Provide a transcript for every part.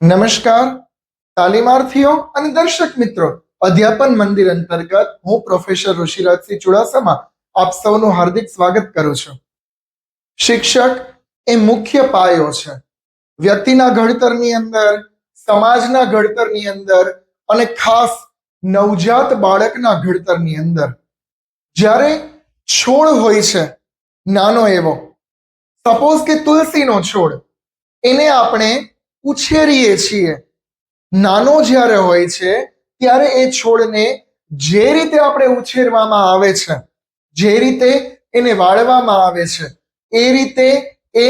નમસ્કાર તાલીમાર્થીઓ અને દર્શક મિત્રો, અધ્યાપન મંદિર અંતર્ગત હું પ્રોફેસર ઋષિરાજસિંહ ચુડાસમા આપ સૌનું હાર્દિક સ્વાગત કરું છું. શિક્ષક એ મુખ્ય પાયો છે વ્યક્તિના ઘડતરની અંદર, સમાજના ઘડતરની અંદર અને ખાસ નવજાત બાળકના ઘડતરની અંદર. જ્યારે છોડ હોય છે નાનો એવો, સપોઝ કે તુલસીનો છોડ, એને આપણે ઉછેરીએ છીએ. નાનો જ્યારે હોય છે ત્યારે એ છોડને જે રીતે આપણે ઉછેરવામાં આવે છે, જે રીતે એને વાળવામાં આવે છે, એ રીતે એ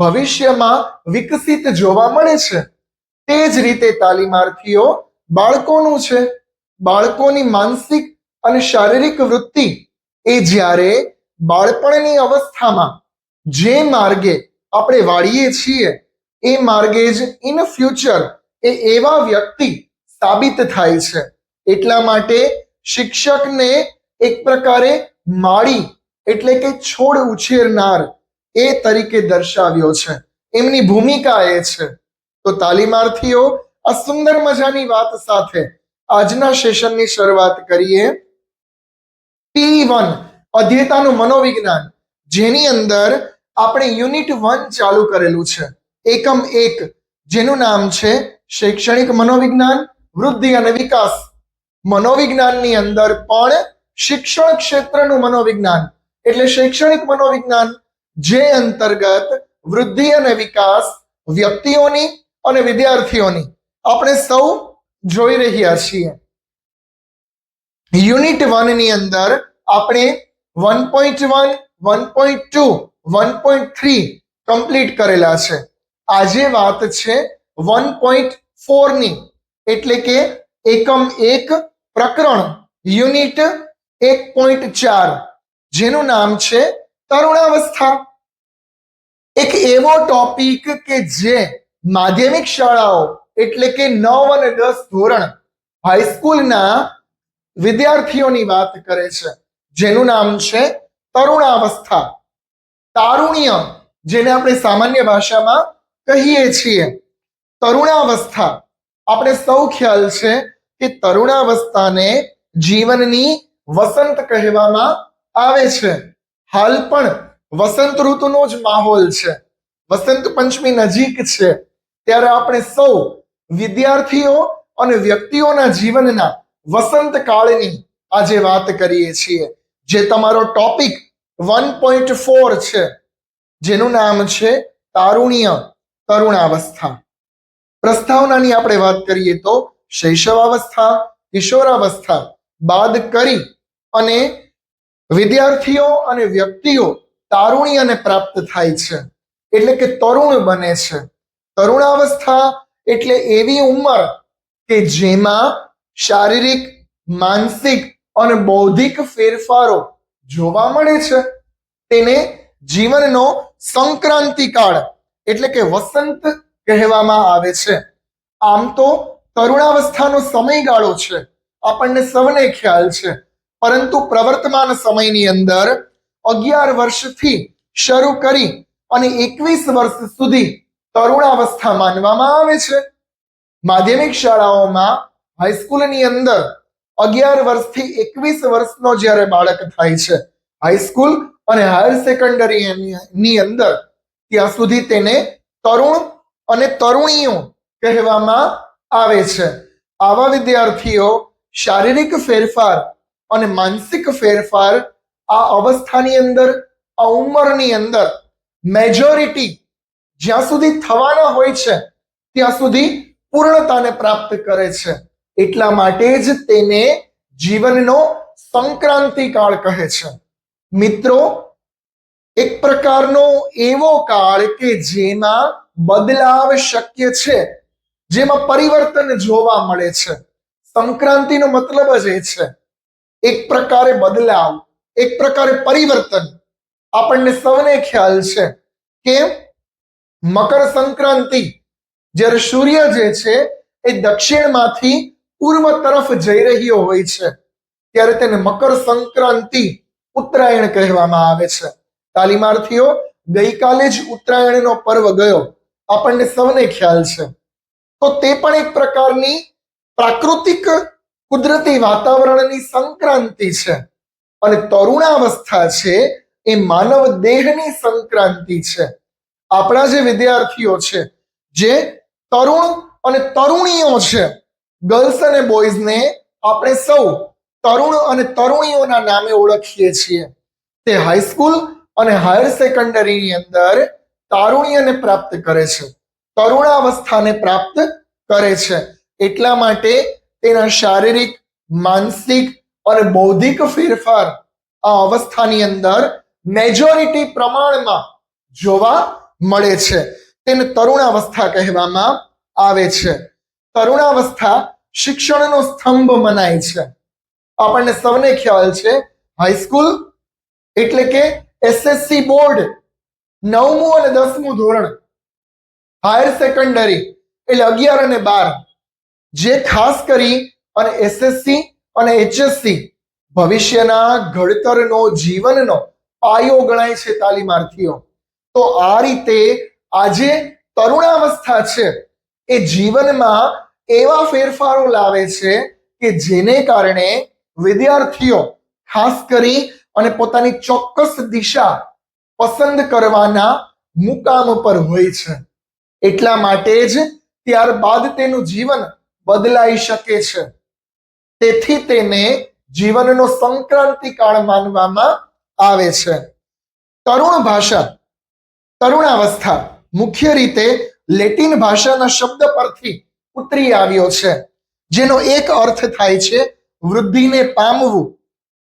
ભવિષ્યમાં વિકસિત જોવા મળે છે. તે જ રીતે તાલીમાર્થીઓ બાળકોનું છે. બાળકોની માનસિક અને શારીરિક વૃત્તિ એ જ્યારે બાળપણની અવસ્થામાં જે માર્ગે આપણે વાળીએ છીએ એ માર્ગે જ ઇન ફ્યુચર એ એવા વ્યક્તિ સાબિત થાય છે. એટલા માટે શિક્ષકને એક પ્રકારે માળી એટલે કે છોડ ઉછેરનાર એ તરીકે દર્શાવ્યો છે. એમની ભૂમિકા એ છે. તો તાલીમાર્થીઓ, આ સુંદર મજાની વાત સાથે આજના સેશનની શરૂઆત કરીએ. P1 અધ્યેતાનું મનોવિજ્ઞાન, જેની અંદર આપણે યુનિટ 1 ચાલુ કરેલું છે, એકમ 1, જેનું નામ છે શૈક્ષણિક મનોવિજ્ઞાન, વૃદ્ધિ અને વિકાસ. મનોવિજ્ઞાનની અંદર પણ શિક્ષણ ક્ષેત્રનું મનોવિજ્ઞાન એટલે શૈક્ષણિક મનોવિજ્ઞાન, જે અંતર્ગત વૃદ્ધિ અને વિકાસ વ્યક્તિઓની અને વિદ્યાર્થીઓની આપણે સૌ જોઈ રહ્યા છીએ. યુનિટ 1 ની અંદર આપણે 1.1, 1.2, 1.3 કમ્પ્લીટ કરેલા છે. આજે વાત છે 1.4 ની, એટલે કે એકમ 1, પ્રકરણ યુનિટ 1.4, જેનું નામ છે તરુણાવસ્થા. એક એવો ટોપિક કે જે માધ્યમિક શાળાઓ એટલે કે 9 અને 10 ધોરણ હાઈસ્કૂલના વિદ્યાર્થીઓની વાત કરે છે, જેનું નામ છે તરુણાવસ્થા. તારુણ્ય, જેને આપણે સામાન્ય ભાષામાં કહીએ છીએ, તરુણાવસ્થા. આપણે સૌ ખ્યાલ છે કે તરુણાવસ્થાને જીવનની વસંત કહેવામાં આવે છે. હાલ પણ વસંત ઋતુનો જ માહોલ છે. વસંત પંચમી નજીક છે, ત્યારે આપણે સૌ વિદ્યાર્થીઓ અને વ્યક્તિઓના જીવનના વસંત કાળની આજે વાત કરીએ છીએ, જે તમારો ટોપિક 1.4 છે, જેનું નામ છે તારુણ્ય, તરુણાવસ્થા. પ્રસ્તાવનાની આપણે વાત કરીએ તો શૈશવાવસ્થા, કિશોરાવસ્થા બાદ કરી અને વિદ્યાર્થીઓ અને વ્યક્તિઓ તારુણ્યને પ્રાપ્ત થાય છે, એટલે કે તરુણ બને છે. તરુણાવસ્થા એટલે એવી ઉંમર કે જેમાં શારીરિક, માનસિક અને બૌદ્ધિક ફેરફારો જોવા મળે છે. તેને જીવનનો સંક્રાંતિકાળ એટલે કે વસંત કહેવામાં આવે છે. આમ તો તરુણાવસ્થાનો સમયગાળો છે, આપણને સૌને ખ્યાલ છે, પરંતુ પ્રવર્તમાન સમયની અંદર 11 વર્ષથી શરૂ કરી અને 21 વર્ષ સુધી તરુણાવસ્થા માનવામાં આવે છે. માધ્યમિક શાળાઓમાં, હાઈસ્કૂલની અંદર 11 વર્ષથી 21 વર્ષનો જ્યારે બાળક થાય છે, હાઈસ્કૂલ અને હાયર સેકન્ડરીની અંદર, ત્યાં સુધી તેને તરુણ અને તરુણીઓ કહેવામાં આવે છે. આવા વિદ્યાર્થીઓ શારીરિક ફેરફાર અને માનસિક ફેરફાર આ અવસ્થાની અંદર, આ ઉંમરની અંદર મેજોરિટી જ્યાં સુધી થવાના હોય છે ત્યાં સુધી પૂર્ણતાને પ્રાપ્ત કરે છે. એટલા માટે જ તેને જીવનનો સંક્રાંતિકાળ કહે છે. મિત્રો, એક પ્રકારનો એવો કાળ કે જેમાં બદલાવ શક્ય છે, જેમાં પરિવર્તન જોવા મળે છે. સંક્રાંતિનો મતલબ જ એ છે, એક પ્રકારે બદલાવ, એક પ્રકારે પરિવર્તન. આપણને સૌને ખ્યાલ છે કે મકર સંક્રાંતિ, જ્યારે સૂર્ય જે છે એ દક્ષિણમાંથી પૂર્વ તરફ જઈ રહ્યો હોય છે, ત્યારે તેને મકર સંક્રાંતિ, ઉત્તરાયણ કહેવામાં આવે છે. તાલીમાર્થીઓ, ગઈકાલે જ ઉત્તરાયણનો પર્વ ગયો, આપણને સૌને ખ્યાલ છે. તો તે પણ એક પ્રકારની પ્રાકૃતિક કુદરતી વાતાવરણની સંક્રાંતિ છે. અને તરુણાવસ્થા છે એ માનવ દેહની સંક્રાંતિ છે. આપણા જે વિદ્યાર્થીઓ છે, જે તરુણ અને તરુણીઓ છે, ગર્લ્સ અને બોયઝને આપણે સૌ તરુણ અને તરુણીઓના નામે ઓળખીએ છીએ. તે હાઈસ્કૂલ અને હાયર સેકન્ડરીની અંદર તારુણ્યને પ્રાપ્ત કરે છે, તરુણાવસ્થાને પ્રાપ્ત કરે છે. એટલા માટે તેના શારીરિક, માનસિક અને બૌદ્ધિક ફેરફાર આ અવસ્થાની અંદર મેજોરિટી પ્રમાણમાં જોવા મળે છે. તેને તરુણાવસ્થા કહેવામાં આવે છે. તરુણાવસ્થા શિક્ષણનો સ્તંભ મનાય છે. આપણને સૌને ખ્યાલ છે, હાઈસ્કૂલ એટલે કે એસએસસી બોર્ડ, 9મું અને 10મું ધોરણ, હાયર સેકન્ડરી એટલે 11 અને 12, જે ખાસ કરી અને એસએસસી અને એચએસસી ભવિષ્યના ઘડતરનો, જીવનનો પાયો ગણાય છે તાલીમાર્થીઓ. તો આ રીતે આજે તરુણાવસ્થા છે એ જીવનમાં એવા ફેરફારો લાવે છે કે જેને કારણે વિદ્યાર્થીઓ ખાસ કરી અને પોતાની ચોક્કસ દિશા પસંદ કરવાના મુકામ પર હોય છે. એટલા માટે જ ત્યારબાદ તેનું જીવન બદલાઈ શકે છે. તેથી તેને જીવનનો સંક્રાંતિકાળ માનવામાં આવે છે. તરુણ ભાષા, તરુણાવસ્થા મુખ્ય રીતે લેટિન ભાષાના શબ્દ પરથી ઉતરી આવ્યો છે, જેનો એક અર્થ થાય છે વૃદ્ધિને પામવું,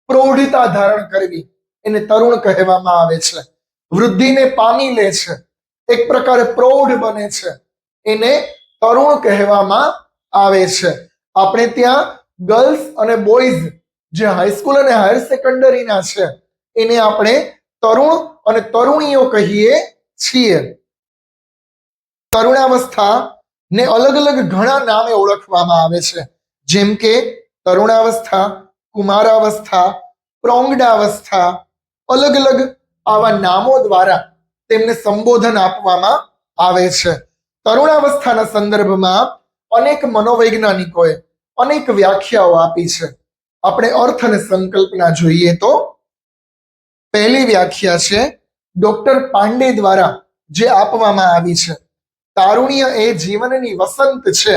પ્રૌઢતા ધારણ કરવી. એને તરુણ કહેવામાં આવે છે. વૃદ્ધિને પામી લે છે, એક પ્રકારે પ્રૌઢ બને છે, એને તરુણ કહેવામાં આવે છે. આપણે ત્યાં ગર્લ્સ અને બોયઝ જે હાઈસ્કૂલ અને હાયર સેકન્ડરીના છે એને આપણે તરુણ અને તરુણીઓ કહીએ છીએ. તરુણાવસ્થા ને અલગ અલગ ઘણા નામે ઓળખવામાં આવે છે, જેમ કે તરુણાવસ્થા, કુમારાવસ્થા, પ્રૌઢાવસ્થા. અલગ અલગ આવા નામો દ્વારા તેમને સંબોધન આપવામાં આવે છે. તરુણાવસ્થાના સંદર્ભમાં અનેક મનોવૈજ્ઞાનિકોએ અનેક વ્યાખ્યાઓ આપી છે. આપણે અર્થ અને સંકલ્પના જોઈએ તો પહેલી વ્યાખ્યા છે ડોક્ટર પાંડે દ્વારા જે આપવામાં આવી છે. તારુણ્ય એ જીવનની વસંત છે.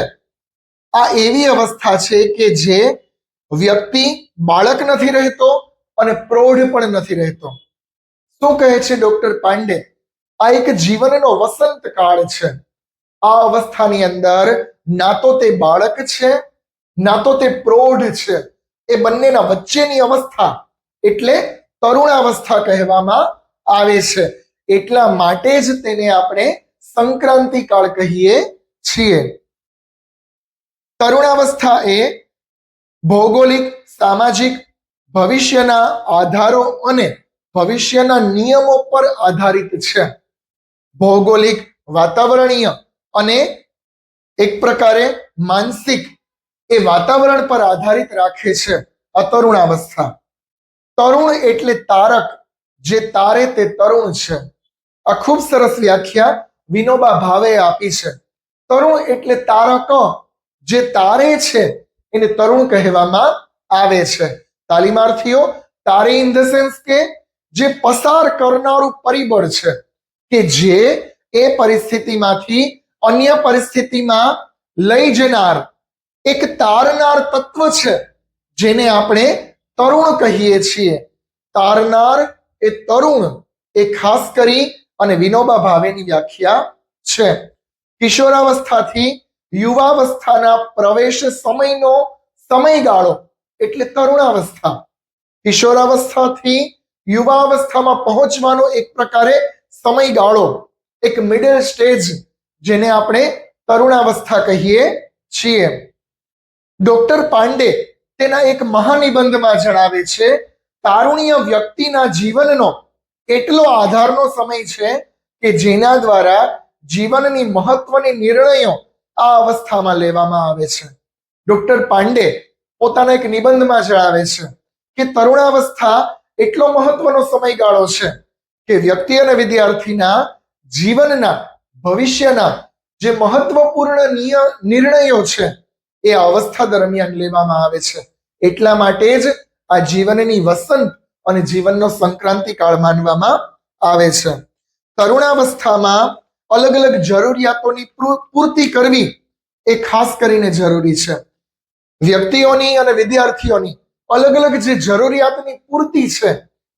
આ એવી અવસ્થા છે કે જે વ્યક્તિ બાળક નથી રહેતો અને પ્રૌઢ પણ નથી રહેતો. શું કહે છે ડોક્ટર પાંડે? આ એક જીવનનો વસંત કાળ છે. આ અવસ્થાની અંદર ના તો તે બાળક છે, ના તો તે પ્રૌઢ છે. એ બંનેના વચ્ચેની અવસ્થા એટલે તરુણાવસ્થા કહેવામાં આવે છે. એટલા માટે જ તેને આપણે સંક્રાંતિકાળ કહીએ છીએ. તરુણાવસ્થા એ ભૌગોલિક, સામાજિક, ભવિષ્યના આધારો અને ભવિષ્યના નિયમો પર આધારિત છે. ભૌગોલિક, વાતાવરણીય અને એક પ્રકારે માનસિક એ વાતાવરણ પર આધારિત રાખે છે આ તરુણાવસ્થા. તરુણ એટલે તારક, જે તારે તે તરુણ છે. આ ખૂબ સરસ વ્યાખ્યા વિનોબા ભાવે આપી છે. તરુણ એટલે તારક, જે તારે છે એને તરુણ કહેવામાં આવે છે. તાલીમાર્થીઓ, તારે ઇન ધ સેન્સ કે જે પસાર કરનારું પરિબળ છે, કે જે એ પરિસ્થિતિમાંથી અન્ય પરિસ્થિતિમાં લઈ જનાર એક તારનાર તત્વ છે, જેને આપણે તરુણ કહીએ છીએ. તારનાર એ તરુણ એ ખાસ કરી અને વિનોબા ભાવેની વ્યાખ્યા છે. કિશોરાવસ્થાથી યુવાવસ્થાના પ્રવેશ સમયનો સમયગાળો એટલે તરુણાવસ્થા. કિશોરાવસ્થાથી યુવાવસ્થામાં પહોંચવાનો એક પ્રકારે સમયગાળો, એક મિડલ સ્ટેજ, જેને આપણે તરુણાવસ્થા કહીએ છીએ. ડોક્ટર પાંડે તેના એક મહાનિબંધમાં જણાવે છે, તારુણ્ય વ્યક્તિના જીવનનો એટલો આધારનો સમય છે કે જેના દ્વારા જીવનની મહત્વની નિર્ણયો આ અવસ્થામાં લેવામાં આવે છે. ડોક્ટર પાંડે પોતાના એક નિબંધમાં જણાવે છે કે તરુણાવસ્થા એટલો મહત્વનો સમયગાળો છે કે વ્યક્તિ અને વિદ્યાર્થીના જીવનના, ભવિષ્યના જે મહત્વપૂર્ણ નિર્ણયો છે એ અવસ્થા દરમિયાન લેવામાં આવે છે. એટલા માટે જ આ જીવનની વસંત અને જીવનનો સંક્રાંતિ કાળ માનવામાં આવે છે. તરુણાવસ્થામાં અલગ અલગ જરૂરિયાતોની પૂર્તિ કરવી એ ખાસ કરીને જરૂરી છે. વ્યક્તિઓની અને વિદ્યાર્થીઓની અલગ અલગ જે જરૂરિયાતની પૂર્તિ છે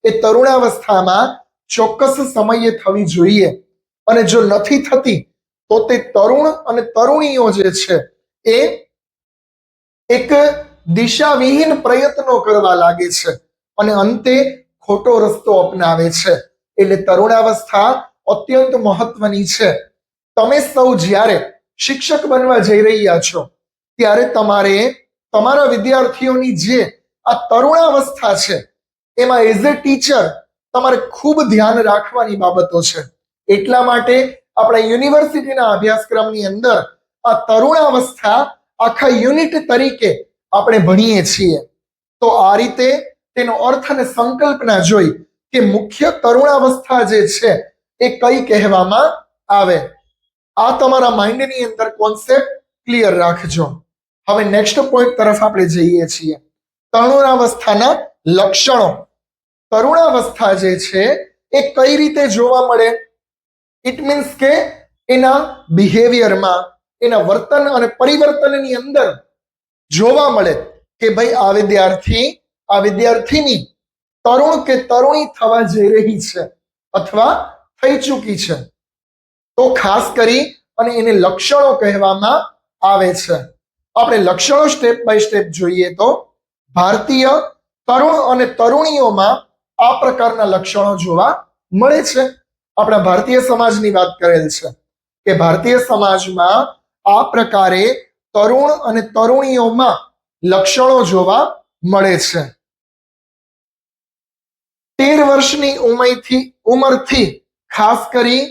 એ તરુણાવસ્થામાં ચોક્કસ સમયે થવી જોઈએ, અને જો નથી થતી તો તે તરુણ અને તરુણીઓ જે છે એ એક દિશાવિહીન પ્રયત્નો કરવા લાગે છે અને અંતે ખોટો રસ્તો અપનાવે છે. એટલે તરુણાવસ્થા અત્યંત મહત્વની છે. તમે સૌ જ્યારે શિક્ષક બનવા જઈ રહ્યા છો ત્યારે તમારે તમારા વિદ્યાર્થીઓની જે આ તરુણાવસ્થા છે એમાં એઝ એ ટીચર તમારે ખૂબ ધ્યાન રાખવાની બાબતો છે. એટલા માટે આપણા યુનિવર્સિટીના અભ્યાસક્રમની અંદર આ તરુણાવસ્થા આખા યુનિટ તરીકે આપણે ભણીએ છીએ. તો આ રીતે તેનો અર્થ અને સંકલ્પના જોઈ કે મુખ્ય તરુણાવસ્થા જે છે એ કઈ કહેવામાં આવે. આ તમારા માઇન્ડની અંદર કોન્સેપ્ટ ક્લિયર રાખજો. હવે નેક્સ્ટ પોઈન્ટ તરફ આપણે જઈએ છીએ. તરુણાવસ્થાના લક્ષણો. તરુણાવસ્થા જે છે એ કઈ રીતે જોવા મળે? ઇટ મીન્સ કે એના બિહેવિયરમાં, એના વર્તન અને પરિવર્તનની અંદર જોવા મળે કે ભાઈ આ વિદ્યાર્થી, આ વિદ્યાર્થીની તરુણ કે તરુણી થવા જઈ રહી છે અથવા થઈ ચૂકી છે. તો ખાસ કરી અને એને લક્ષણો કહેવામાં આવે છે. આપણે લક્ષણો સ્ટેપ બાય સ્ટેપ જોઈએ તો ભારતીય તરુણ અને તરુણીઓમાં આ પ્રકારના લક્ષણો જોવા મળે છે. આપણા ભારતીય સમાજની વાત કરેલ છે કે ભારતીય સમાજમાં આ પ્રકારે તરુણ અને તરુણીઓમાં લક્ષણો જોવા મળે છે. 13 વર્ષની ઉંમરથી ખાસ કરી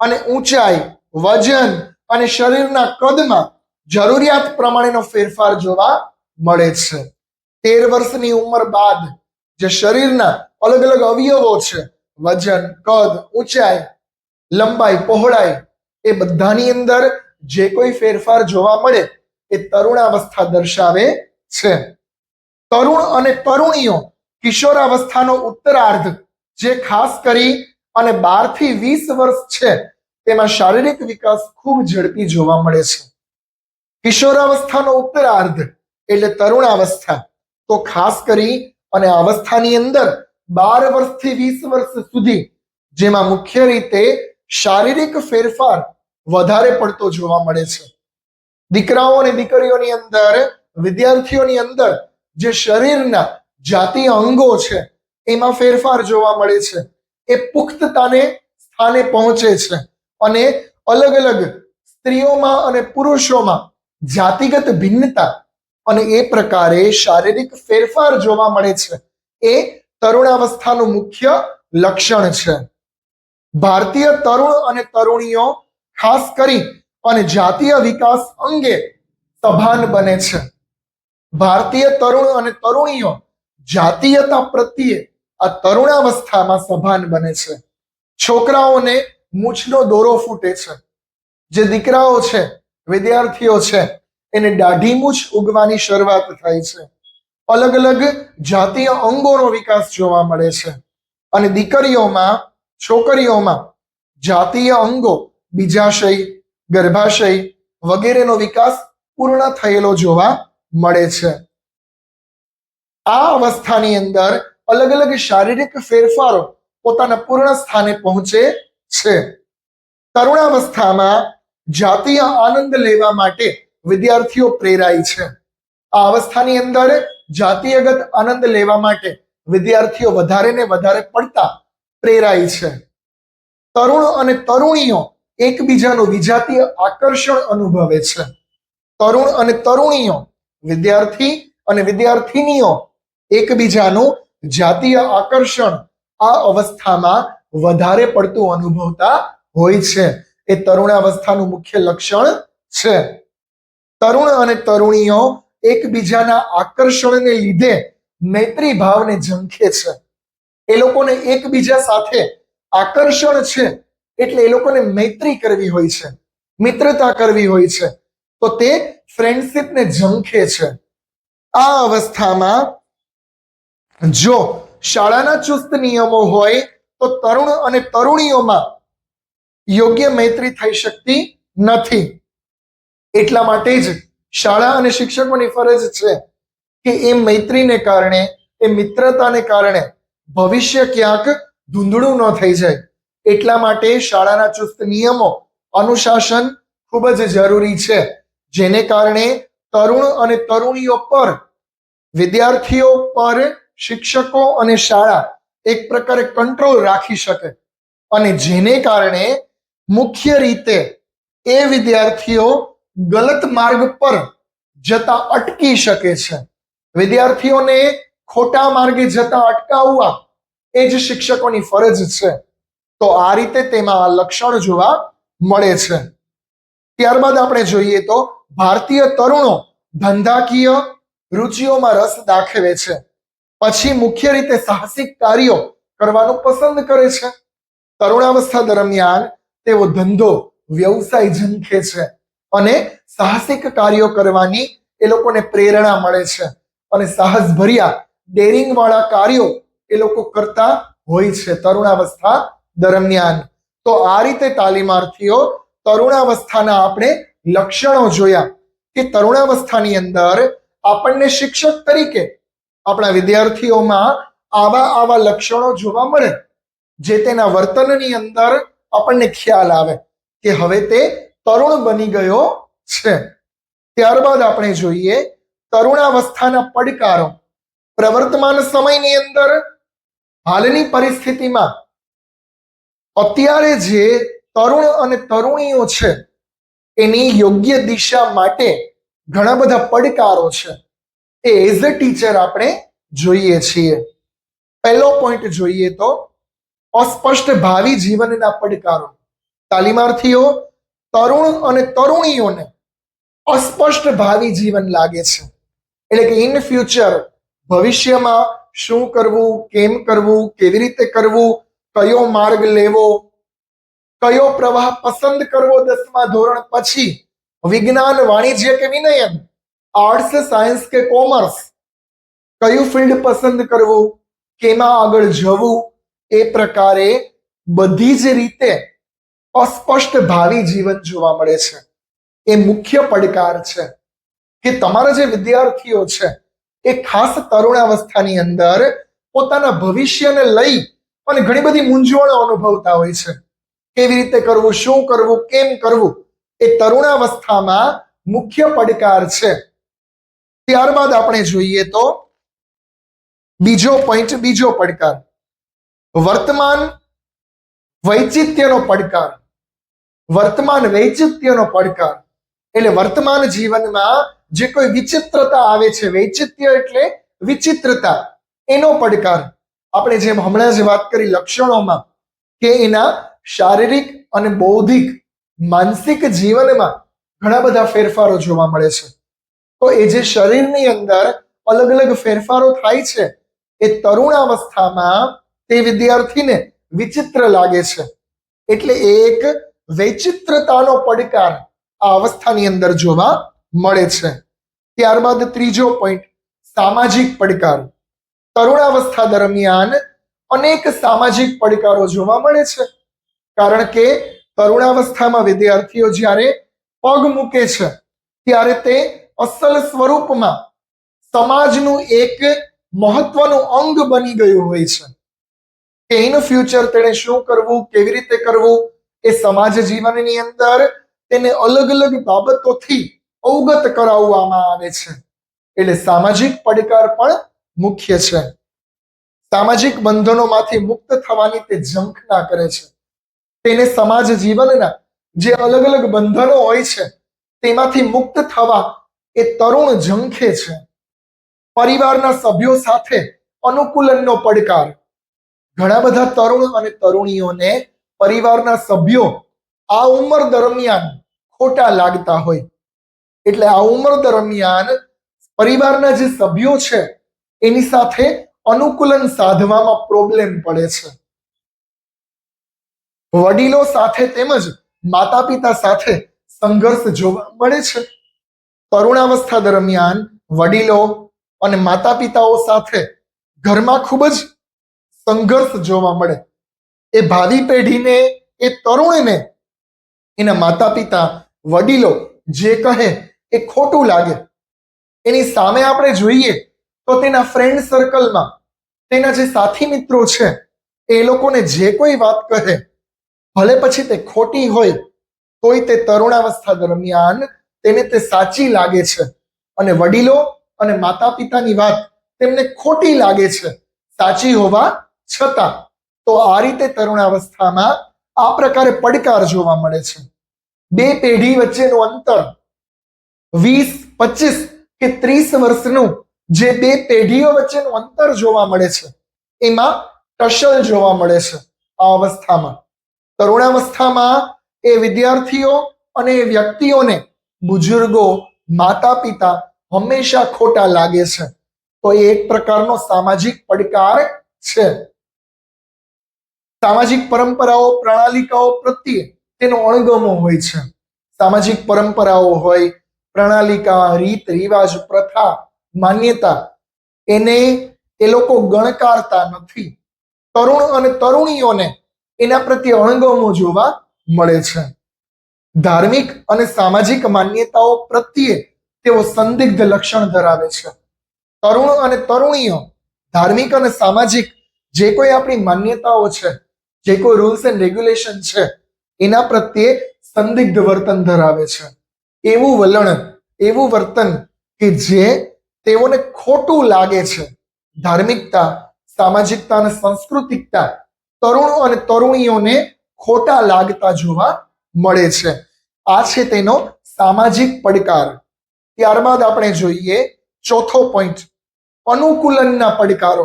અને ઊંચાઈ, વજન અને શરીરના કદમાં જરૂરિયાત પ્રમાણેનો ફેરફાર જોવા મળે છે. 13 વર્ષની ઉંમર બાદ જે શરીરના અલગ અલગ અવયવો છે, વજન, કદ, ઊંચાઈ, લંબાઈ, પહોળાઈ, એ બધાની અંદર જે કોઈ ફેરફાર જોવા મળે એ તરુણાવસ્થા દર્શાવે છે. તરુણ અને તરુણીઓ કિશોરાવસ્થાનો ઉત્તરાર્ધ, જે ખાસ કરી અને 12 થી 20 વર્ષ છે, તેમાં શારીરિક વિકાસ ખૂબ ઝડપી જોવા મળે છે. કિશોરાવસ્થાનો ઉત્તરાર્ધ એટલે તરુણાવસ્થા. તો ખાસ કરી અને અવસ્થાની અંદર 12 વર્ષથી 20 વર્ષ સુધી જેમાં મુખ્ય રીતે શારીરિક ફેરફાર વધારે પડતો જોવા મળે છે. દીકરાઓ અને દીકરીઓની અંદર, વિદ્યાર્થીઓની અંદર જે શરીરના જાતીય અંગો છે એમાં ફેરફાર જોવા મળે છે. એ પુખ્તતાને સ્થાને પહોંચે છે અને અલગ અલગ સ્ત્રીઓમાં અને પુરુષોમાં જાતિગત ભિન્નતા અને એ પ્રકારે શારીરિક ફેરફાર જોવા મળે છે. એ તરુણાવસ્થાનું મુખ્ય લક્ષણ છે. ભારતીય તરુણ અને તરુણીઓ ખાસ કરી અને જાતીય વિકાસ અંગે સભાન બને છે. ભારતીય તરુણ અને તરુણીઓ જાતીયતા પ્રત્યે આ તરુણાવસ્થામાં સભાન બને છે. છોકરાઓને મૂછનો દોરો ફૂટે છે. જે દીકરાઓ છે, વિદ્યાર્થીઓ છે, એને દાઢી મૂછ ઉગવાની શરૂઆત થાય છે. અલગ અલગ જાતીય અંગોનો વિકાસ જોવા મળે છે. અને દીકરીઓમાં, છોકરીઓમાં જાતીય અંગો, બીજાશય, ગર્ભાશય વગેરેનો વિકાસ પૂર્ણ થયેલો જોવા મળે છે. આ અવસ્થાની અંદર અલગ અલગ શારીરિક ફેરફારો પોતાના પૂર્ણ સ્થાને પહોંચે છે. તરુણાવસ્થામાં જાતીય આનંદ લેવા માટે વિદ્યાર્થીઓ પ્રેરાય છે. આ અવસ્થાની અંદર જાતીયગત આનંદ લેવા માટે વિદ્યાર્થીઓ વધારે ને વધારે પડતા પ્રેરાય છે. તરુણ અને તરુણીઓ એકબીજાનું વિજાતીય આકર્ષણ અનુભવે છે. તરુણ અને તરુણીઓ, વિદ્યાર્થી અને વિદ્યાર્થીનીઓ એકબીજાનું જાતીય આકર્ષણ આ અવસ્થામાં વધારે પડતું અનુભવતા હોય છે. એ તરુણાવસ્થાનું મુખ્ય લક્ષણ છે. તરુણ અને તરુણીઓ એકબીજાના આકર્ષણને લીધે મૈત્રી ભાવને ઝંખે છે. એ લોકોને એકબીજા સાથે આકર્ષણ છે એટલે એ લોકોને મૈત્રી કરવી હોય છે. મિત્રતા કરવી હોય છે તો તે ફ્રેન્ડશિપને ઝંખે છે. આ અવસ્થામાં જો શાળાના ચુસ્ત નિયમો હોય તો તરુણ અને તરુણીઓમાં યોગ્ય મૈત્રી થઈ શકતી નથી. એટલા માટે જ શાળા અને શિક્ષકોની ફરજ છે કે એ મૈત્રીને કારણે, એ મિત્રતાને કારણે ભવિષ્ય ક્યાંક ધૂંધળું ન થઈ જાય. એટલા માટે શાળાના ચુસ્ત નિયમો, અનુશાસન ખૂબ જ જરૂરી છે, જેને કારણે તરુણ અને તરુણીઓ પર, વિદ્યાર્થીઓ પર શિક્ષકો અને શાળા એક પ્રકારે કંટ્રોલ રાખી શકે અને જેને કારણે મુખ્ય રીતે એ વિદ્યાર્થીઓ ગલત માર્ગ પર જતા અટકી શકે છે. વિદ્યાર્થીઓને ખોટા માર્ગે જતા અટકાવવા એ જ શિક્ષકોની ફરજ છે. તો આ રીતે તેમાં લક્ષણ જોવા મળે છે. ત્યારબાદ આપણે જોઈએ તો ભારતીય તરુણો ધંધાકીય રુચિઓમાં રસ દાખવે છે, પછી મુખ્ય રીતે સાહસિક કાર્યો કરવાનું પસંદ કરે છે. તરુણાવસ્થા દરમિયાન તેઓ ધંધો, વ્યવસાય ઝંખે છે અને સાહસિક કાર્યો કરવાની એ લોકોને પ્રેરણા મળે છે અને સાહસભર્યા, ડેરિંગ વાળા કાર્યો એ લોકો કરતા હોય છે તરુણાવસ્થા દરમિયાન. તો આ રીતે તાલીમાર્થીઓ તરુણાવસ્થાના આપણે લક્ષણો જોયા કે તરુણાવસ્થાની અંદર આપણને શિક્ષક તરીકે આપણા વિદ્યાર્થીઓમાં આવા લક્ષણો જોવા મળે, જે તેના વર્તનની અંદર આપણને ખ્યાલ આવે કે હવે તે તરુણ બની ગયો છે. ત્યારબાદ આપણે જોઈએ તરુણાવસ્થાના પડકારો. પ્રવર્તમાન સમયની અંદર હાલની પરિસ્થિતિમાં અત્યારે જે તરુણ અને તરુણીઓ છે એની યોગ્ય દિશા માટે ઘણા બધા પડકારો છે. એ એઝ અ ટીચર આપણે જોઈએ છીએ. પહેલો પોઈન્ટ જોઈએ તો અસ્પષ્ટ ભાવિ જીવનના પડકારો. તાલીમાર્થીઓ તરુણ અને તરુણીઓને અસ્પષ્ટ ભાવિ જીવન લાગે છે, એટલે કે ઇન ફ્યુચર ભવિષ્યમાં શું કરવું, કેમ કરવું, કેવી રીતે કરવું, કયો માર્ગ લેવો, કયો પ્રવાહ પસંદ કરવો 10મા ધોરણ પછી, વિજ્ઞાન, વાણિજ્ય કે વિનયન, આર્ટ્સ, સાયન્સ કે કોમર્સ, કયું ફિલ્ડ પસંદ કરવું, કેમાં આગળ જવું, એ પ્રકારે બધી જ રીતે અસ્પષ્ટ ભાવિ જીવન જોવા મળે છે. એ મુખ્ય પડકાર છે કે તમારા જે વિદ્યાર્થીઓ છે એ ખાસ તરુણાવસ્થાની અંદર પોતાના ભવિષ્યને લઈ અને ઘણી બધી મૂંઝવણો અનુભવતા હોય છે. કેવી રીતે કરવું, શું કરવું, કેમ કરવું, એ તરુણાવસ્થામાં મુખ્ય પડકાર છે. ત્યારબાદ આપણે જોઈએ તો બીજો પોઈન્ટ, બીજો પડકાર વર્તમાન વૈચિત્યનો પડકાર. વર્તમાન વૈચિત્યનો પડકાર એટલે વર્તમાન જીવનમાં જે કોઈ વિચિત્રતા આવે છે, વૈચિત્ય એટલે વિચિત્રતા, એનો પડકાર. આપણે જેમ હમણાં જ વાત કરી લક્ષણોમાં કે એના શારીરિક અને બૌદ્ધિક, માનસિક જીવનમાં ઘણા બધા ફેરફારો જોવા મળે છે. તો એ જે શરીરની અંદર અલગ અલગ ફેરફારો થાય છે એ તરુણાવસ્થામાં તે વિદ્યાર્થીને વિચિત્ર લાગે છે, એટલે એક વૈચિત્રતાનો પડકાર આ અવસ્થાની અંદર જોવા મળે છે. ત્યારબાદ ત્રીજો પોઈન્ટ સામાજિક પડકાર. તરુણાવસ્થા દરમિયાન અનેક સામાજિક પડકારો જોવા મળે છે, કારણ કે તરુણાવસ્થામાં વિદ્યાર્થીઓ જ્યારે પગ મૂકે છે ત્યારે તે અસલ સ્વરૂપમાં સમાજનું એક મહત્વનું અંગ બની ગયું હોય છે કે ઇન ફ્યુચર તેણે શું કરવું, કેવી રીતે કરવું, એ સમાજ જીવનની અંદર તેને અલગ અલગ બાબતોથી અવગત કરાવવામાં આવે છે. એટલે સામાજિક પડકાર પણ મુખ્ય છે. સામાજિક બંધનોમાંથી મુક્ત થવાની તે ઝંખના કરે છે. તેને સમાજ જીવનના જે અલગ અલગ બંધનો હોય છે તેમાંથી મુક્ત થવા એ તરુણ ઝંખે છે. પરિવારના સભ્યો સાથે અનુકૂલનનો પડકાર. ઘણા બધા તરુણ અને તરુણીઓને પરિવારના સભ્યો આ ઉંમર દરમિયાન ખોટા લાગતા હોય, એટલે આ ઉંમર દરમિયાન પરિવારના જે સભ્યો છે એની સાથે અનુકૂલન સાધવામાં પ્રોબ્લેમ પડે છે. વડીલો સાથે તેમજ માતા પિતા સાથે સંઘર્ષ જોવા મળે છે. તરુણાવસ્થા દરમિયાન વડીલો અને માતા પિતાઓ સાથે ઘરમાં ખૂબ જ સંઘર્ષ જોવા મળે. એ ભાવિ પેઢીને, એ તરુણને એના માતા પિતા, વડીલો જે કહે એ ખોટું લાગે. એની સામે આપણે જોઈએ તો તેના ફ્રેન્ડ સર્કલમાં તેના જે સાથી મિત્રો છે એ લોકોને જે કોઈ વાત કહે, ભલે પછી તે ખોટી હોય તોય તે તરુણાવસ્થા દરમિયાન તેને તે સાચી લાગે છે, અને વડીલો અને માતા પિતાની વાત તેમને ખોટી લાગે છે સાચી હોવા છતાં. તો આ રીતે તરુણાવસ્થામાં આ પ્રકારે પડકાર જોવા મળે છે. બે પેઢી વચ્ચેનું અંતર 20, 25 કે 30 વર્ષનું જે બે પેઢીઓ વચ્ચેનું અંતર જોવા મળે છે એમાં ટસલ જોવા મળે છે. આ અવસ્થામાં, તરુણાવસ્થામાં એ વિદ્યાર્થીઓ અને એ વ્યક્તિઓને બુજુર્ગો, માતા પિતા હંમેશા ખોટા લાગે છે. તો એ એક પ્રકારનો સામાજિક પડકાર છે. સામાજિક પરંપરાઓ, પ્રણાલિકાઓ પ્રત્યે તેનો અણગમો હોય છે. સામાજિક પરંપરાઓ હોય, પ્રણાલિકા, રીત રિવાજ, પ્રથા, માન્યતા, એને એ લોકો ગણકારતા નથી. તરુણ અને તરુણીઓને એના પ્રત્યે અણગમો જોવા મળે છે. ધાર્મિક અને સામાજિક માન્યતાઓ પ્રત્યે તેઓ સંદિગ્ધ લક્ષણ ધરાવે છે. તરુણ અને તરુણીઓ ધાર્મિક અને સામાજિક જે કોઈ આપણી માન્યતાઓ છે, જે કોઈ રૂલ્સ એન્ડ રેગ્યુલેશન છે, એના પ્રત્યે સંદિગ્ધ વર્તન ધરાવે છે. એવું વલણ, એવું વર્તન કે જે તેઓને ખોટું લાગે છે. ધાર્મિકતા, સામાજિકતા અને સાંસ્કૃતિકતા તરુણ અને તરુણીઓને ખોટા લાગતા જોવા મળે છે. આ છે તેનો સામાજિક પડકાર. ત્યારબાદ આપણે જોઈએ ચોથો પોઈન્ટ, અનુકૂલનના પડકારો.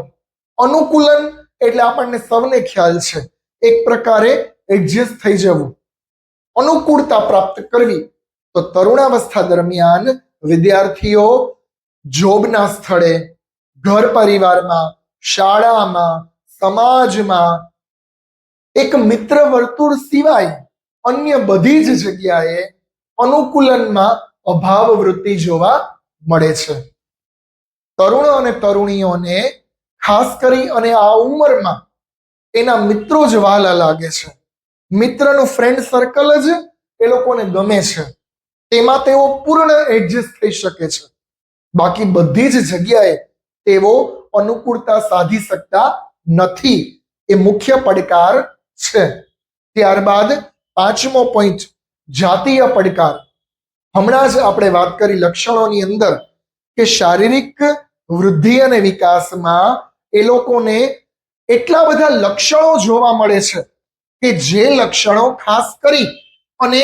અનુકૂલન એટલે આપણને સૌને ખ્યાલ છે એક પ્રકારે એડજસ્ટ થઈ જવું, અનુકૂળતા પ્રાપ્ત કરવી. તો તરુણાવસ્થા દરમિયાન વિદ્યાર્થીઓ જોબના સ્થળે, ઘર પરિવારમાં, શાળામાં, સમાજમાં, એક મિત્ર વર્તુળ સિવાય અન્ય બધી જ જગ્યાએ અનુકૂલનમાં અભાવ વૃત્તિ જોવા મળે છે. તરુણ અને તરુણીઓને ખાસ કરી અને આ ઉંમરમાં એના મિત્રો જ વહાલા લાગે છે. મિત્રનું ફ્રેન્ડ સર્કલ જ એ લોકોને ગમે છે. તેમાં તેઓ પૂર્ણ એડજસ્ટ થઈ શકે છે. બાકી બધી જ જગ્યાએ તેઓ અનુકૂળતા સાધી શકતા નથી. એ મુખ્ય પડકાર છે. ત્યારબાદ પાંચમો પોઈન્ટ, જાતીય પડકાર. હમણાં જ આપણે વાત કરી લક્ષણોની અંદર કે શારીરિક વૃદ્ધિ અને વિકાસમાં એ લોકોને એટલા બધા લક્ષણો જોવા મળે છે કે જે લક્ષણો ખાસ કરી અને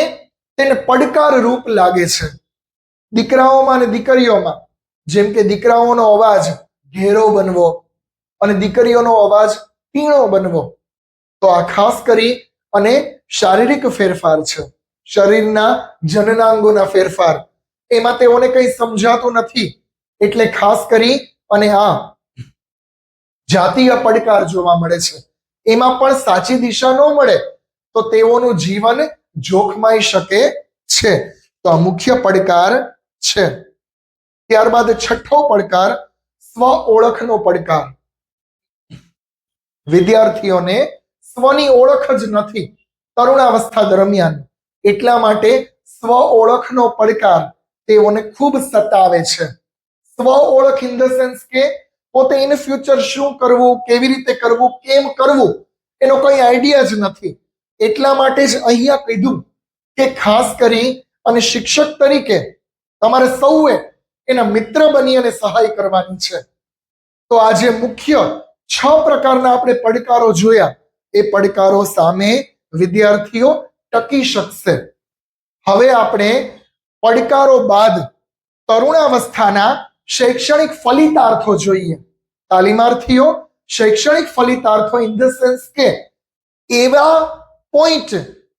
તેને પડકાર રૂપ લાગે છે. દીકરાઓમાં અને દીકરીઓમાં, જેમ કે દીકરાઓનો અવાજ ઘેરો બનવો અને દીકરીઓનો અવાજ પીણો બનવો, તો આ ખાસ કરી અને શારીરિક ફેરફાર છે. શરીરના જનનાંગોના ફેરફાર, એમાં તેઓને કંઈ સમજાતું નથી, એટલે ખાસ કરી અને આ જાતીય પડકાર જોવા મળે છે. એમાં પણ સાચી દિશા ન મળે તો તેઓનું જીવન જોખમાઈ શકે છે. તો આ મુખ્ય પડકાર છે. ત્યારબાદ છઠ્ઠો પડકાર, સ્વ ઓળખનો પડકાર. વિદ્યાર્થીઓને સ્વની ઓળખ જ નથી તરુણાવસ્થા દરમિયાન, એટલા માટે સ્વ ઓળખનો પડકાર તેઓને ખૂબ સતાવે છે. સ્વ ઓળખ ઇન ધ સેન્સ કે પોતે ઇન ફ્યુચર શું કરવું, કેવી રીતે કરવું, કેમ કરવું, એનો કોઈ આઈડિયા જ નથી. એટલા માટે જ અહીંયા કીધું કે ખાસ કરી અને શિક્ષક તરીકે તમારે સૌએ એના મિત્ર બની અને સહાય કરવાની છે. તો આજે મુખ્ય 6 પ્રકારના આપણે પડકારો જોયા. એ પડકારો સામે વિદ્યાર્થીઓ ટકી શકશે. હવે આપણે પડકારો બાદ તરુણાવસ્થાના શૈક્ષણિક ફલિતાર્થો જોઈએ. તાલીમાર્થીઓ, શૈક્ષણિક ફલિતાર્થો ઇન ધ સેન્સ કે એવા પોઈન્ટ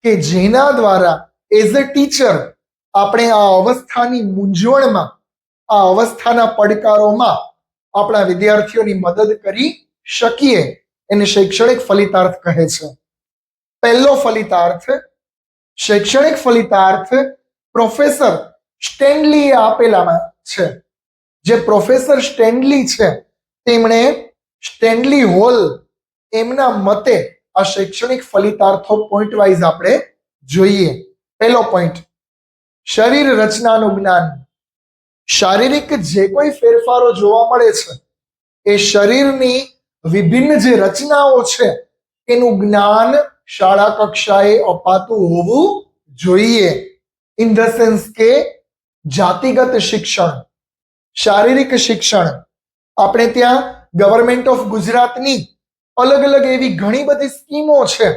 કે જેના દ્વારા એઝ અ ટીચર આપણે આ અવસ્થાની મૂંઝવણમાં, આ અવસ્થાના પડકારોમાં આપણા વિદ્યાર્થીઓની મદદ કરી શકીએ, એને શૈક્ષણિક ફલિતાર્થ કહે છે. પહેલો ફલિતાર્થ, શૈક્ષણિક ફલિતાર્થ પ્રોફેસર સ્ટેનલીએ આપેલામાં છે. જે પ્રોફેસર સ્ટેનલી છે તેમણે સ્ટેનલી હોલ એમના મતે આ શૈક્ષણિક ફલિતાર્થો પોઈન્ટ વાઇઝ આપણે જોઈએ. પહેલો પોઈન્ટ, શરીર રચનાનું જ્ઞાન. શારીરિક જે કોઈ ફેરફારો જોવા મળે છે એ શરીરની વિભિન્ન જે રચનાઓ છે એનું જ્ઞાન શાળા કક્ષાએ અપાતું હોવું જોઈએ. ઇન ધ સેન્સ કે જાતિગત શિક્ષણ, શારીરિક શિક્ષણ. આપણે ત્યાં ગવર્મેન્ટ ઓફ ગુજરાતની અલગ અલગ એવી ઘણી બધી સ્કીમો છે,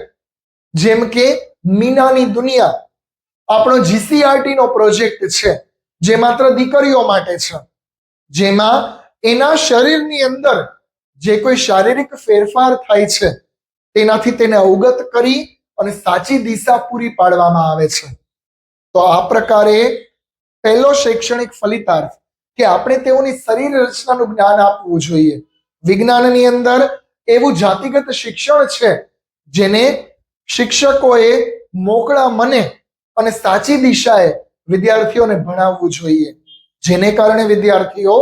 જેમ કે મીનાની દુનિયા, આપણો જીસીઆરટી નો પ્રોજેક્ટ છે જે માત્ર દીકરીઓ માટે છે, જેમાં એના શરીરની અંદર જે કોઈ શારીરિક ફેરફાર થાય છે તેનાથી તેને અવગત કરી અને સાચી દિશા પૂરી પાડવામાં આવે છે. તો આ પ્રકારે પહેલો શૈક્ષણિક ફલિતાર્થ કે આપણે તેઓની શરીર રચનાનું જ્ઞાન આપવું જોઈએ. વિજ્ઞાનની અંદર એવું જાતિગત શિક્ષણ છે જેને શિક્ષકોએ મોકળા મને અને સાચી દિશાએ વિદ્યાર્થીઓને ભણાવવું જોઈએ, જેને કારણે વિદ્યાર્થીઓ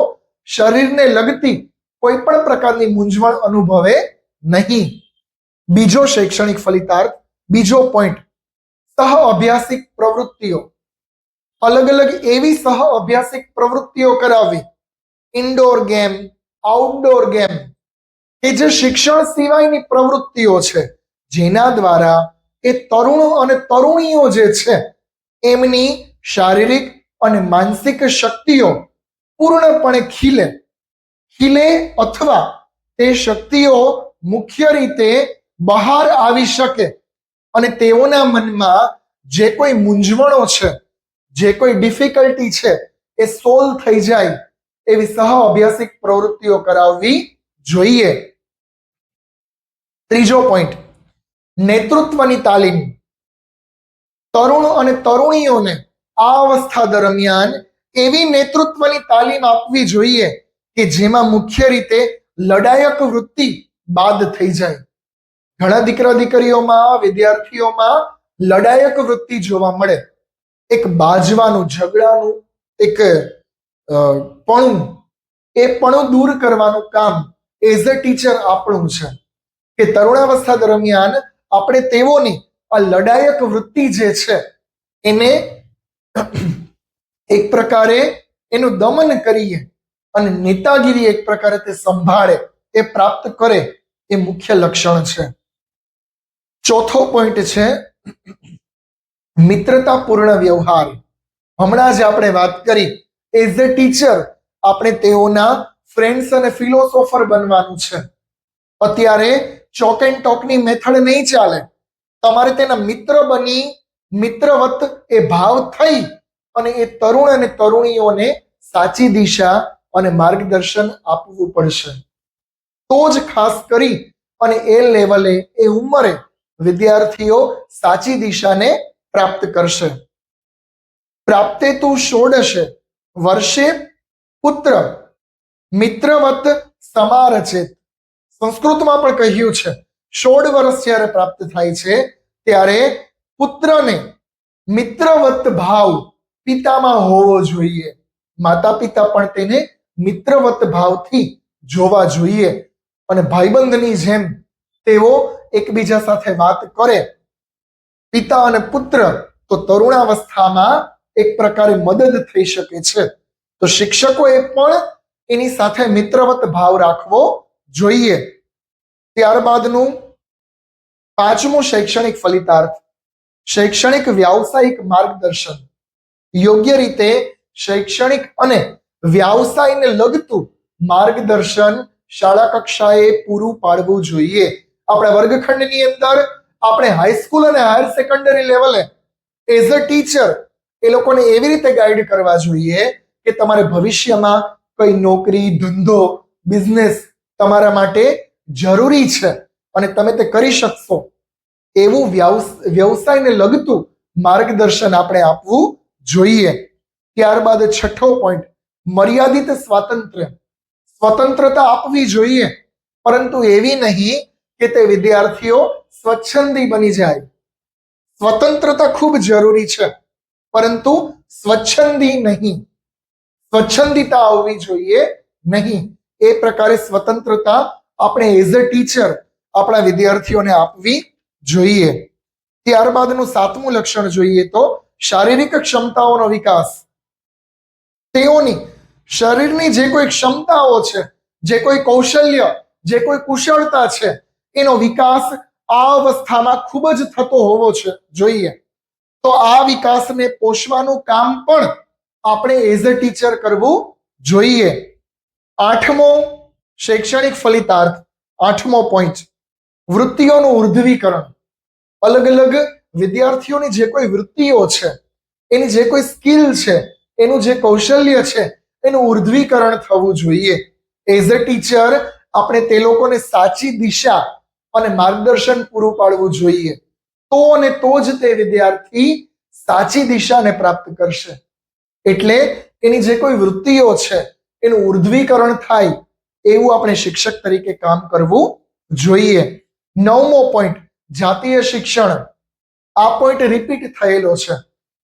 શરીરને લગતી કોઈ પણ પ્રકારની મૂંઝવણ અનુભવે નહીં. બીજો શૈક્ષણિક ફલિતાર્થ, બીજો પોઈન્ટ, સહ અભ્યાસિક પ્રવૃત્તિઓ. અલગ અલગ એવી સહ અભ્યાસિક પ્રવૃત્તિઓ કરાવવી, ઇન્ડોર ગેમ, આઉટડોર ગેમ, કે જે શિક્ષણ સિવાયની પ્રવૃત્તિઓ છે, જેના દ્વારા એ તરુણો અને તરુણીઓ જે છે એમની શારીરિક અને માનસિક શક્તિઓ પૂર્ણપણે ખીલે અથવા તે શક્તિઓ મુખ્ય રીતે બહાર આવી શકે અને તેઓના મનમાં જે કોઈ મૂંઝવણો છે, જે કોઈ ડિફિકલ્ટી છે એ સોલ્વ થઈ જાય એવી સહ અભ્યાસિક પ્રવૃત્તિઓ કરાવવી જોઈએ. ત્રીજો પોઈન્ટ, નેતૃત્વની તાલીમ. તરુણ અને તરુણીઓને આ અવસ્થા દરમિયાન એવી નેતૃત્વની તાલીમ આપવી જોઈએ કે જેમાં મુખ્ય રીતે લડાયક વૃત્તિ બાદ થઈ જાય. ઘણા દીકરા દીકરીઓમાં, વિદ્યાર્થીઓમાં લડાયક વૃત્તિ જોવા મળે. એક બાજવાનું, ઝઘડાનું એક પણું, એ પણું દૂર કરવાનું કામ એઝ અ ટીચર આપણું છે કે તરુણાવસ્થા દરમિયાન આપણે તેઓની આ લડાયક વૃત્તિ જે છે એને એક પ્રકારે એનું દમન કરીએ અને નેતાગીરી એક પ્રકારે તે સંભાળે, એ પ્રાપ્ત કરે, એ મુખ્ય લક્ષણ છે. ચોથો પોઈન્ટ છે મિત્રતાપૂર્ણ વ્યવહાર. હમણાં જ આપણે વાત કરી, એઝ અ ટીચર આપણે તેઓના ફ્રેન્ડ્સ અને ફિલોસોફર બનવાનું છે. અત્યારે ચોક એન્ડ ટોકની મેથડ નહીં ચાલે. તમારે તેના મિત્ર બની, મિત્રવત એ ભાવ થઈ અને એ તરુણ અને તરુણીઓને સાચી દિશા અને માર્ગદર્શન આપવું પડશે. તો જ ખાસ કરી અને એ લેવલે, એ ઉંમરે વિદ્યાર્થીઓ સાચી દિશાને પ્રાપ્ત કરશે. પ્રાપ્તેતુ ષોડશે વર્ષે પુત્ર મિત્રવત સમારચેત. સંસ્કૃતમાં પણ કહ્યું છે 16 વર્ષ જ્યારે પ્રાપ્ત થાય છે ત્યારે પુત્રને મિત્રવત ભાવ પિતામાં હોવો જોઈએ. માતા પિતા પણ તેને મિત્રવત ભાવથી જોવા જોઈએ અને ભાઈબંધની જેમ તેઓ એકબીજા સાથે વાત કરે. પિતા અને પુત્ર તો તરુણાવસ્થામાં એક પ્રકારે મદદ થઈ શકે છે. તો શિક્ષકોએ પણ એની સાથે મિત્રવત ભાવ રાખવો જોઈએ. ત્યારબાદનું પાંચમું શૈક્ષણિક ફલિતાર્થ, શૈક્ષણિક વ્યાવસાયિક માર્ગદર્શન. યોગ્ય રીતે શૈક્ષણિક અને વ્યવસાયને લગતું માર્ગદર્શન શાળા કક્ષાએ પૂરું પાડવું જોઈએ. આપણા વર્ગખંડની અંદર આપણે હાઈસ્કૂલ અને હાયર સેકન્ડરી લેવલે એઝ અ ટીચર એ લોકોને એવી રીતે ગાઈડ કરવા જોઈએ કે તમારે ભવિષ્યમાં કઈ નોકરી, ધંધો, બિઝનેસ તમારા માટે જરૂરી છે અને તમે તે કરી શકશો એવું વ્યવસાયને લગતું માર્ગદર્શન આપણે આપવું જોઈએ. ત્યારબાદ છઠ્ઠો પોઈન્ટ, મર્યાદિત સ્વાતંત્ર્ય. સ્વતંત્રતા આપવી જોઈએ, પરંતુ એવી નહીં કે તે વિદ્યાર્થીઓ સ્વચ્છંદી બની જાય. સ્વતંત્રતા ખૂબ જરૂરી છે, પરંતુ સ્વચ્છંદી નહીં, સ્વચ્છંદિતા આવવી જોઈએ નહીં. એ પ્રકારે સ્વતંત્રતા આપણે એઝ અ ટીચર આપણા વિદ્યાર્થીઓને આપવી જોઈએ. ત્યારબાદનું 7મું લક્ષણ જોઈએ તો શારીરિક ક્ષમતાઓનો વિકાસ. તેઓની શરીરની જે કોઈ ક્ષમતાઓ છે, જે કોઈ કૌશલ્ય, જે કોઈ કુશળતા છે, એનો વિકાસ આ અવસ્થામાં ખૂબ જ થતો હોવો જોઈએ. તો આ વિકાસને પોષવાનું કામ પણ આપણે એઝ અ ટીચર કરવું જોઈએ. 8મો શૈક્ષણિક ફલિતાર્થ, 8મો પોઈન્ટ, વૃત્તિઓનું ઉર્ધ્વીકરણ. અલગ અલગ વિદ્યાર્થીઓની જે કોઈ વૃત્તિઓ છે, એની જે કોઈ સ્કિલ છે, એનું જે કૌશલ્ય છે, એનું ઉર્ધ્વીકરણ થવું જોઈએ. એઝ અ ટીચર આપણે તે લોકોને સાચી દિશા અને માર્ગદર્શન પૂરું પાડવું જોઈએ. તો અને તો જ તે વિદ્યાર્થી સાચી દિશાને પ્રાપ્ત કરશે. એટલે એની જે કોઈ વૃત્તિઓ છે એનું ઉર્ધ્વીકરણ થાય એવું આપણે શિક્ષક તરીકે કામ કરવું જોઈએ. 9મો પોઈન્ટ, જાતીય શિક્ષણ. આ પોઈન્ટ રિપીટ થયેલો છે.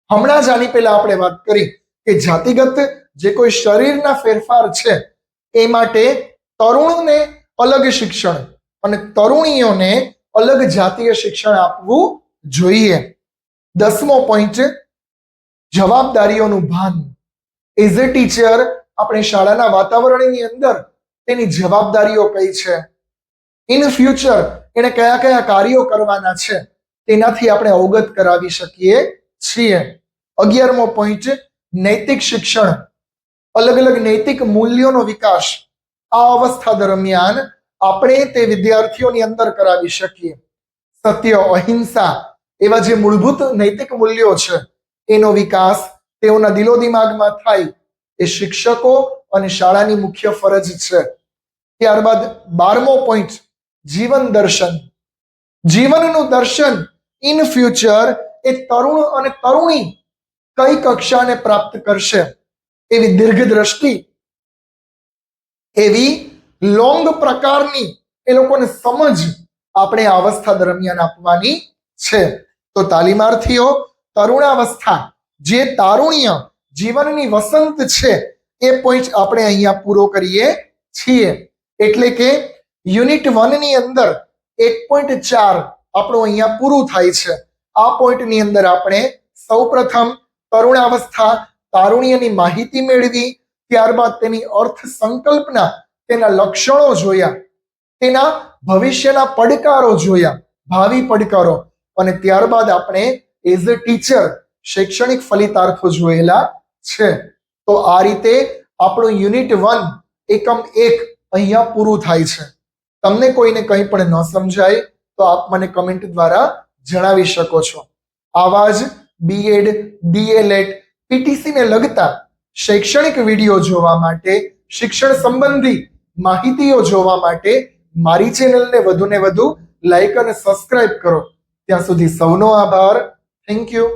હમણાં જ આની પહેલા આપણે વાત કરી કે જાતિગત જે કોઈ શરીરના ફેરફાર છે એ માટે તરુણને અલગ શિક્ષણ અને તરુણીઓને અલગ જાતીય શિક્ષણ આપવું જોઈએ. 10મો પોઈન્ટ, જવાબદારીઓનું ભાન. એઝ અ ટીચર આપણે શાળાના વાતાવરણની અંદર તેની જવાબદારીઓ કઈ છે, ઇન ફ્યુચર એને કયા કયા કાર્યો કરવાના છે, તેનાથી આપણે અવગત કરાવી શકીએ છીએ. 11મો પોઈન્ટ, નૈતિક શિક્ષણ. અલગ અલગ નૈતિક મૂલ્યોનો વિકાસ આ અવસ્થા દરમિયાન આપણે તે વિદ્યાર્થીઓની અંદર કરાવી શકીએ. સત્ય, અહિંસા એવા જે મૂળભૂત નૈતિક મૂલ્યો છે એનો વિકાસ તેઓના દિલો દિમાગમાં થાય એ શિક્ષકો અને શાળાની મુખ્ય ફરજ છે. ત્યારબાદ 12મો પોઈન્ટ, જીવન દર્શન. જીવનનું દર્શન ઇન ફ્યુચર એ તરુણ અને તરુણી કઈ કક્ષાને પ્રાપ્ત કરશે એવી દીર્ઘ દ્રષ્ટિ, એવી લોંગ પ્રકારની એ લોકોને સમજ આપણે આ અવસ્થા દરમિયાન આપવાની છે. તો તાલીમાર્થીઓ, તરુણાવસ્થા જે તારુણ્ય જીવનની વસંત છે એ પોઈન્ટ આપણે અહીંયા પૂરો કરીએ છીએ. એટલે કે યુનિટ 1 ની અંદર 1.4 આપણું અહીંયા પૂરું થાય છે. આ પોઈન્ટની અંદર આપણે સૌપ્રથમ તરુણાવસ્થા, તારુણ્યની માહિતી મેળવી, ત્યારબાદ તેની અર્થ સંકલ્પના, તેના લક્ષણો જોયા, તેના ભવિષ્યના પડકારો જોયા, ભાવિ પડકારો, અને ત્યારબાદ આપણે એઝ અ ટીચર શૈક્ષણિક ફલિતાર્થો જોયેલા છે. તો આ રીતે આપણું યુનિટ 1 એકમ 1 અહીંયા પૂરું થાય છે. તમને કોઈને કંઈ પણ ન સમજાય તો આપ મને કમેન્ટ દ્વારા જણાવી શકો છો. આવા જ બીએડ, ડીએલએડ, પીટીસી ને લગતા શૈક્ષણિક વિડીયો જોવા માટે, શિક્ષણ સંબંધી માહિતીઓ જોવા માટે મારી ચેનલને વધુને વધુ લાઈક અને સબસ્ક્રાઇબ કરો. ત્યાં સુધી સૌનો આભાર. Thank you.